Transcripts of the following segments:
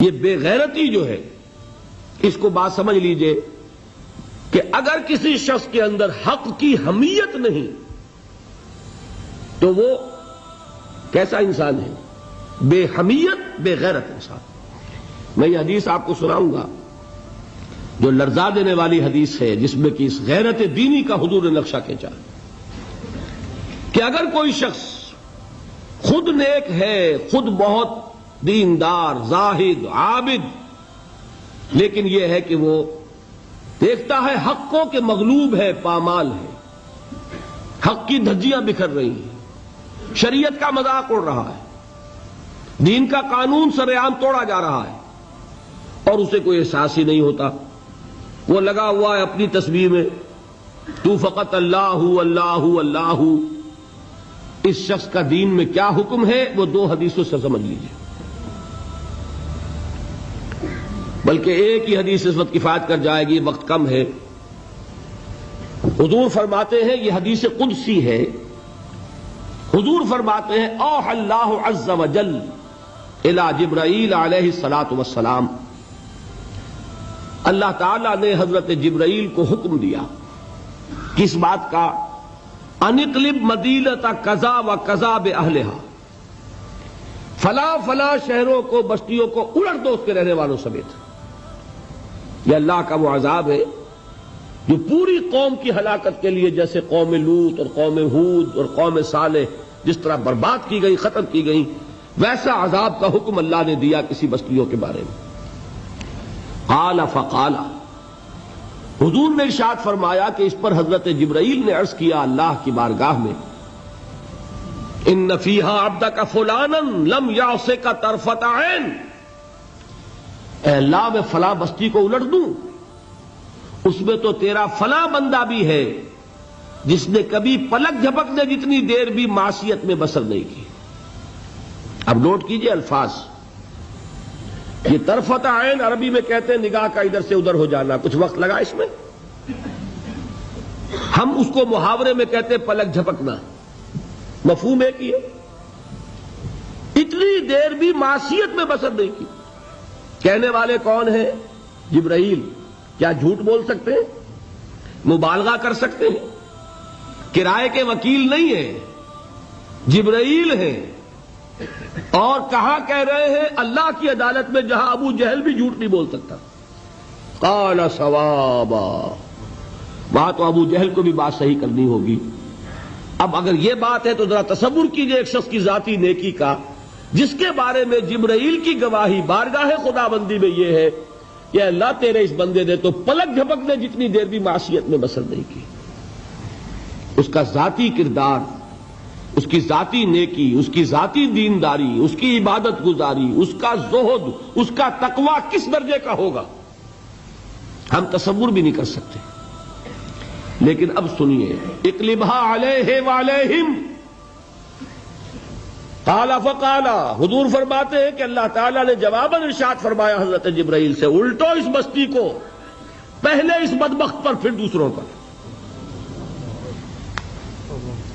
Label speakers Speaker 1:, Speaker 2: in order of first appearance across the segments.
Speaker 1: یہ بے غیرتی جو ہے، اس کو بات سمجھ لیجئے کہ اگر کسی شخص کے اندر حق کی حمیت نہیں تو وہ کیسا انسان ہے؟ بے حمیت، بے غیرت انسان۔ میں یہ حدیث آپ کو سناؤں گا جو لرزا دینے والی حدیث ہے، جس میں کہ اس غیرت دینی کا حضور نے نقشہ کھینچا کہ اگر کوئی شخص خود نیک ہے، خود بہت دیندار، زاہد، عابد، لیکن یہ ہے کہ وہ دیکھتا ہے حقوں کے مغلوب ہے، پامال ہے، حق کی دھجیاں بکھر رہی ہیں، شریعت کا مذاق اڑ رہا ہے، دین کا قانون سر عام توڑا جا رہا ہے، اور اسے کوئی احساس ہی نہیں ہوتا، وہ لگا ہوا ہے اپنی تسبیح میں، تو فقط اللہ اللہ اللہ۔ اس شخص کا دین میں کیا حکم ہے وہ دو حدیثوں سے سمجھ لیجیے، بلکہ ایک ہی حدیث اس وقت کفایت کر جائے گی، وقت کم ہے۔ حضور فرماتے ہیں، یہ حدیث قدسی ہے، حضور فرماتے ہیں اوحى اللہ عز وجل الی جبرائیل علیہ الصلاۃ والسلام، اللہ تعالیٰ نے حضرت جبرائیل کو حکم دیا کس بات کا؟ ان اقلب مدینۃ کذا و کذا باہلھا، فلاں فلاں شہروں کو، بستیوں کو الٹ دو اس کے رہنے والوں سمیت۔ یہ اللہ کا وہ عذاب ہے جو پوری قوم کی ہلاکت کے لیے، جیسے قوم لوط اور قوم ہود اور قوم صالح جس طرح برباد کی گئی، ختم کی گئی، ویسا عذاب کا حکم اللہ نے دیا کسی بستیوں کے بارے میں۔ قال فقال، حضور نے ارشاد فرمایا کہ اس پر حضرت جبرائیل نے عرض کیا اللہ کی بارگاہ میں، ان فیہا عبدک فلانا لم یعصک طرفۃ عین، اے اللہ میں فلاں بستی کو الٹ دوں، اس میں تو تیرا فلاں بندہ بھی ہے جس نے کبھی پلک جھپکنے جتنی دیر بھی معصیت میں بسر نہیں کی۔ اب نوٹ کیجئے الفاظ، یہ طرفۃ عین عربی میں کہتے ہیں نگاہ کا ادھر سے ادھر ہو جانا، کچھ وقت لگا اس میں، ہم اس کو محاورے میں کہتے ہیں پلک جھپکنا، مفہوم ہے کہ اتنی دیر بھی معصیت میں بسر نہیں کی۔ کہنے والے کون ہیں؟ جبرائیل۔ کیا جھوٹ بول سکتے ہیں؟ مبالغہ کر سکتے ہیں؟ کرائے کے وکیل نہیں ہیں، جبرائیل ہیں، اور کہاں کہہ رہے ہیں؟ اللہ کی عدالت میں، جہاں ابو جہل بھی جھوٹ نہیں بول سکتا۔ قال صوابا، وہاں تو ابو جہل کو بھی بات صحیح کرنی ہوگی۔ اب اگر یہ بات ہے تو ذرا تصور کیجئے ایک شخص کی ذاتی نیکی کا، جس کے بارے میں جبرائیل کی گواہی بارگاہ خداوندی میں یہ ہے کہ اللہ تیرے اس بندے نے تو پلک جھپکنے جتنی دیر بھی معصیت میں بسر نہیں کی۔ اس کا ذاتی کردار، اس کی ذاتی نیکی، اس کی ذاتی دینداری، اس کی عبادت گزاری، اس کا زہد، اس کا تقوی کس درجے کا ہوگا ہم تصور بھی نہیں کر سکتے۔ لیکن اب سنیے، اقلبھا علیہ وعلیہم، قال فقال، حضور فرماتے ہیں کہ اللہ تعالیٰ نے جواباً ارشاد فرمایا حضرت جبرائیل سے، الٹو اس بستی کو، پہلے اس بدبخت پر پھر دوسروں پر۔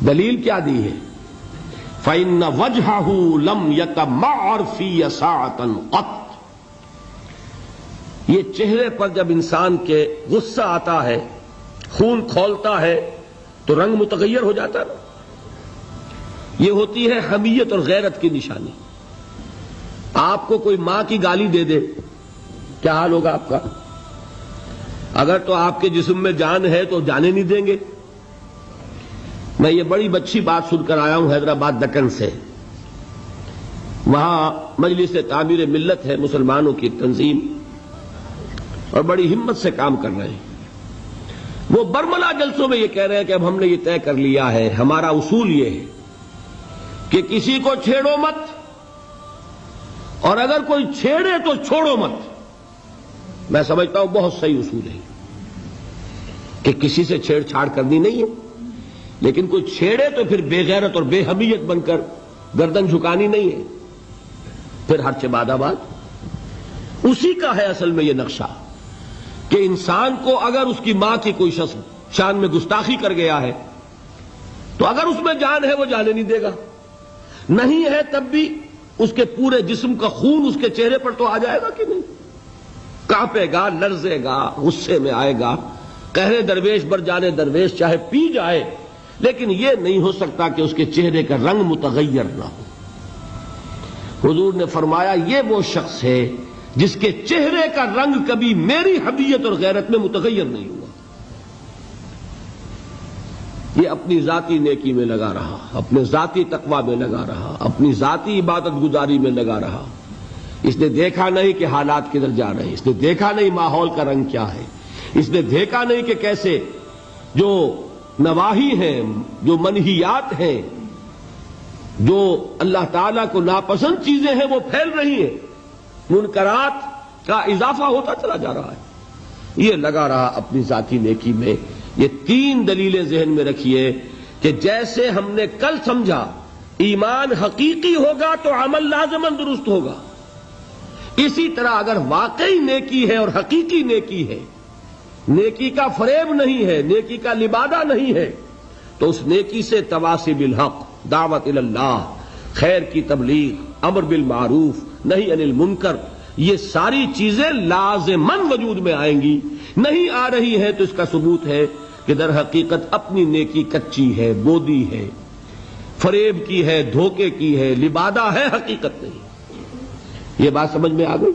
Speaker 1: دلیل کیا دی ہے؟ فَإِنَّ وَجْهَهُ لَمْ يَتَمَعَّرْ فِيَّ سَاعَةً قَطْ، یہ چہرے پر جب انسان کے غصہ آتا ہے، خون کھولتا ہے تو رنگ متغیر ہو جاتا ہے۔ یہ ہوتی ہے حمیت اور غیرت کی نشانی۔ آپ کو کوئی ماں کی گالی دے دے، کیا حال ہوگا آپ کا؟ اگر تو آپ کے جسم میں جان ہے تو جانے نہیں دیں گے۔ میں یہ بڑی اچھی بات سن کر آیا ہوں حیدرآباد دکن سے، وہاں مجلس تعمیر ملت ہے، مسلمانوں کی تنظیم، اور بڑی ہمت سے کام کر رہے ہیں۔ وہ برملا جلسوں میں یہ کہہ رہے ہیں کہ اب ہم نے یہ طے کر لیا ہے، ہمارا اصول یہ ہے کہ کسی کو چھیڑو مت، اور اگر کوئی چھیڑے تو چھوڑو مت۔ میں سمجھتا ہوں بہت صحیح اصول ہے کہ کسی سے چھیڑ چھاڑ کرنی نہیں ہے، لیکن کوئی چھیڑے تو پھر بے غیرت اور بے حمیت بن کر گردن جھکانی نہیں ہے، پھر ہر چباد آباد۔ اسی کا ہے اصل میں یہ نقشہ کہ انسان کو اگر اس کی ماں کی کوئی شخص شان میں گستاخی کر گیا ہے تو اگر اس میں جان ہے وہ جانے نہیں دے گا، نہیں ہے تب بھی اس کے پورے جسم کا خون اس کے چہرے پر تو آ جائے گا کہ نہیں؟ کانپے گا، لرزے گا، غصے میں آئے گا، قہر درویش بر جانے درویش چاہے پی جائے، لیکن یہ نہیں ہو سکتا کہ اس کے چہرے کا رنگ متغیر نہ ہو۔ حضور نے فرمایا یہ وہ شخص ہے جس کے چہرے کا رنگ کبھی میری حمیت اور غیرت میں متغیر نہیں ہوا۔ یہ اپنی ذاتی نیکی میں لگا رہا، اپنے ذاتی تقوی میں لگا رہا، اپنی ذاتی عبادت گزاری میں لگا رہا۔ اس نے دیکھا نہیں کہ حالات کدھر جا رہے ہیں، اس نے دیکھا نہیں ماحول کا رنگ کیا ہے، اس نے دیکھا نہیں کہ کیسے جو نواہی ہیں، جو منہیات ہیں، جو اللہ تعالیٰ کو ناپسند چیزیں ہیں وہ پھیل رہی ہیں، منکرات کا اضافہ ہوتا چلا جا رہا ہے۔ یہ لگا رہا اپنی ذاتی نیکی میں۔ یہ تین دلیلیں ذہن میں رکھیے کہ جیسے ہم نے کل سمجھا ایمان حقیقی ہوگا تو عمل لازماً درست ہوگا، اسی طرح اگر واقعی نیکی ہے اور حقیقی نیکی ہے، نیکی کا فریب نہیں ہے، نیکی کا لبادہ نہیں ہے، تو اس نیکی سے تواصی بالحق، دعوت اللہ، خیر کی تبلیغ، امر بالمعروف، نہی عن المنکر، یہ ساری چیزیں لازماً وجود میں آئیں گی۔ نہیں آ رہی ہیں تو اس کا ثبوت ہے کہ در حقیقت اپنی نیکی کچی ہے، بودی ہے، فریب کی ہے، دھوکے کی ہے، لبادہ ہے، حقیقت نہیں۔ یہ بات سمجھ میں آ گئی؟